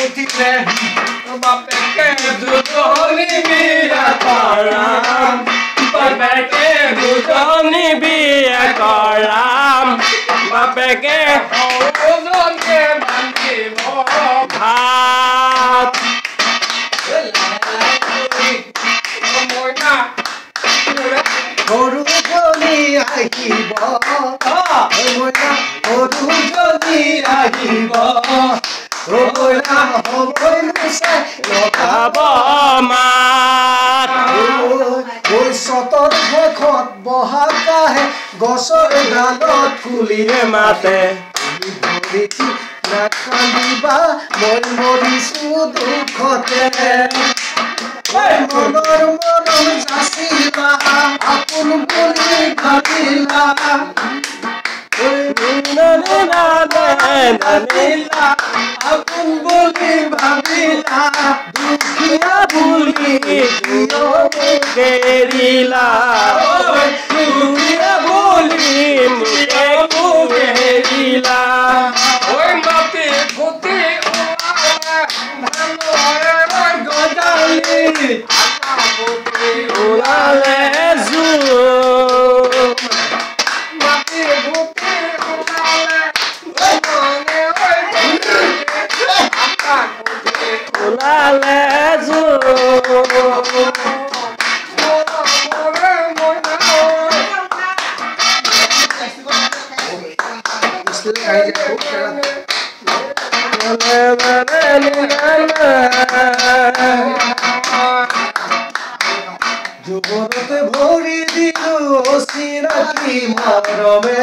Uthile bapeke dudoni biya koram bapeke dudoni biya koram bapeke dudoni bandibo bhat Guru joni ahibo moina guru joni ahibo moina moina se lokabo mat oi sotor hekhot bohaka he gosor dalot kuliye mate ধৰিছি নাকান্দিবা মই মৰিছো দুখতে মনৰ মৰম যাচিলা আপোন বুলি ভাবিলা আপোন বুলি ভাবিলা দুখীয়া বুলি কেৰিলা দুখীয়া বুলি কেৰিলা ঐ মাটি ফুটি ওলালে মাটি ফুটি ওলালে যুবনতে ভৰি দিলো চিনাকি মৰমে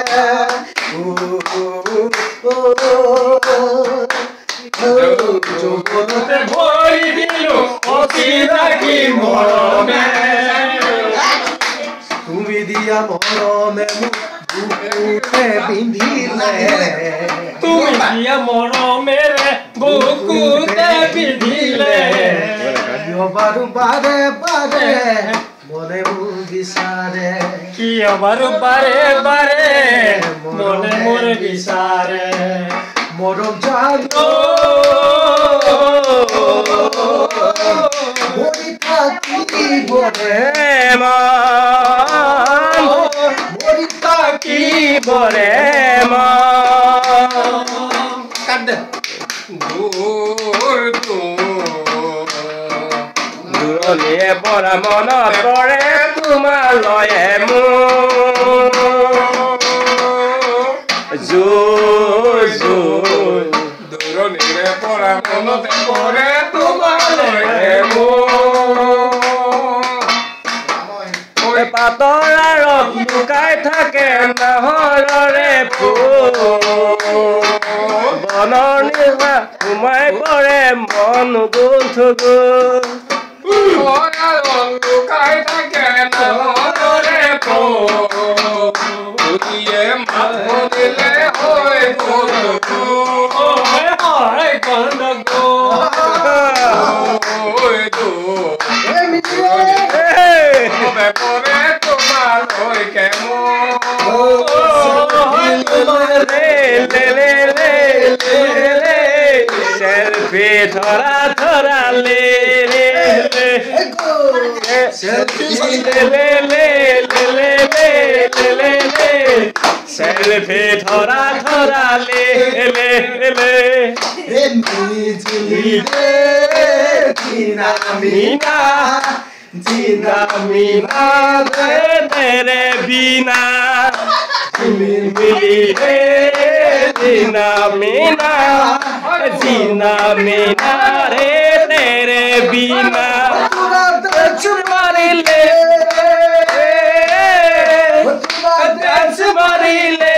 যুবনতে ভৰি দিলো অচিনাকি মৰমে তুমি দিয়া মৰমে মোক বুকুতে পিন্ধিলে তুমি দিয়া মৰমেৰে বুকুতে পিন্ধিলে বাৰু বাৰে বাৰে মনে মোৰ বিচাৰে কিয় বাৰু বাৰে বাৰে মনে মোৰ বিচাৰে মৰম জানো মৰি থাকিবৰে মৰি থাকিবৰে দূৰণিয়ে পৰা মনত পৰে তোমালৈয়ে মোৰ দূৰণিয়ে পৰা মনত পৰে তোমালৈয়ে মোৰ পাতৰ আঁৰত লুকাই থাকে নাহৰৰে ফুল বনৰ নিশা সোমাই পৰে মন গুথুগুল লুকাই থাকে নাহৰৰে ফুল দিলে হয় পৰে তোমালৈ সেলফি ধৰা ধৰা সেলফি ধৰা ধৰা मीना जीना मीना तेरे बिना मिली है जीना मीना जीना मीना रे तेरे बिना मारी ले डांस मारी ले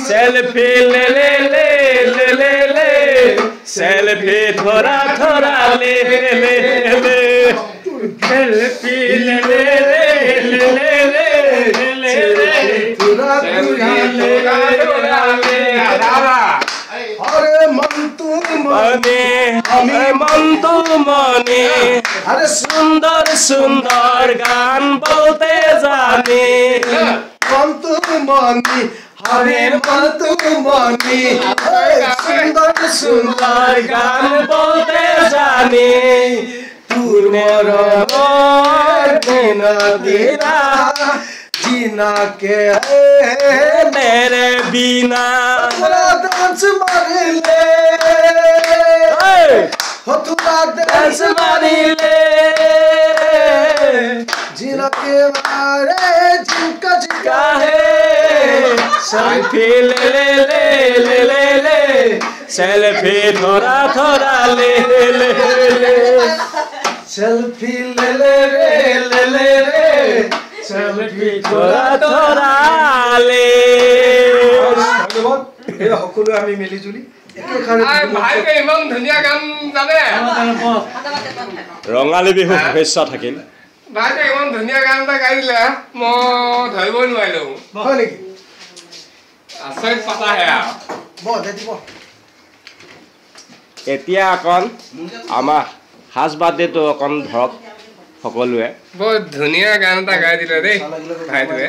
सेल्फी ले ले ले ले ले ले सेल्फी थोड़ा थोड़ा ले ले ले सेल्फी ले ले ले ले ले ले ले थोड़ा थोड़ा ले ले अरे मन तुम আমি মন্তু মনে আরে সুন্দর সুন্দর গান বলতে জানি মন্তু মনি হরে মন্তু মনি সুন্দর সুন্দর গান বলতে জানি তোর দিনা जीना के तेरे बिना डांस मारी ले हो तुरा डांस मारी ले जीना के मारे जिनका जिका है सेल्फी ले ले ले ले ले ले सेल्फी थोड़ा थोड़ा ले ले ले सेल्फी ले ले ले ले ले सेल्फी थोड़ा थोड़ा ले সকলো আমি মিলি জুলি ভাইকে ইমান ধুনীয়া গান জানে ৰঙালী বিহু শুভেচ্ছা থাকিল ভাইকে ইমান ধুনীয়া গান এটা গাই দিলে মই ধৰিবই নোৱাৰিলো হয় নেকি আচৰিত পাতাহে এতিয়া অকণ আমাৰ সাজ বাদ্যটো অকণ ধৰক সকলোৱে বৰ ধুনীয়া গান এটা গাই দিলে দেই ভাইটোৱে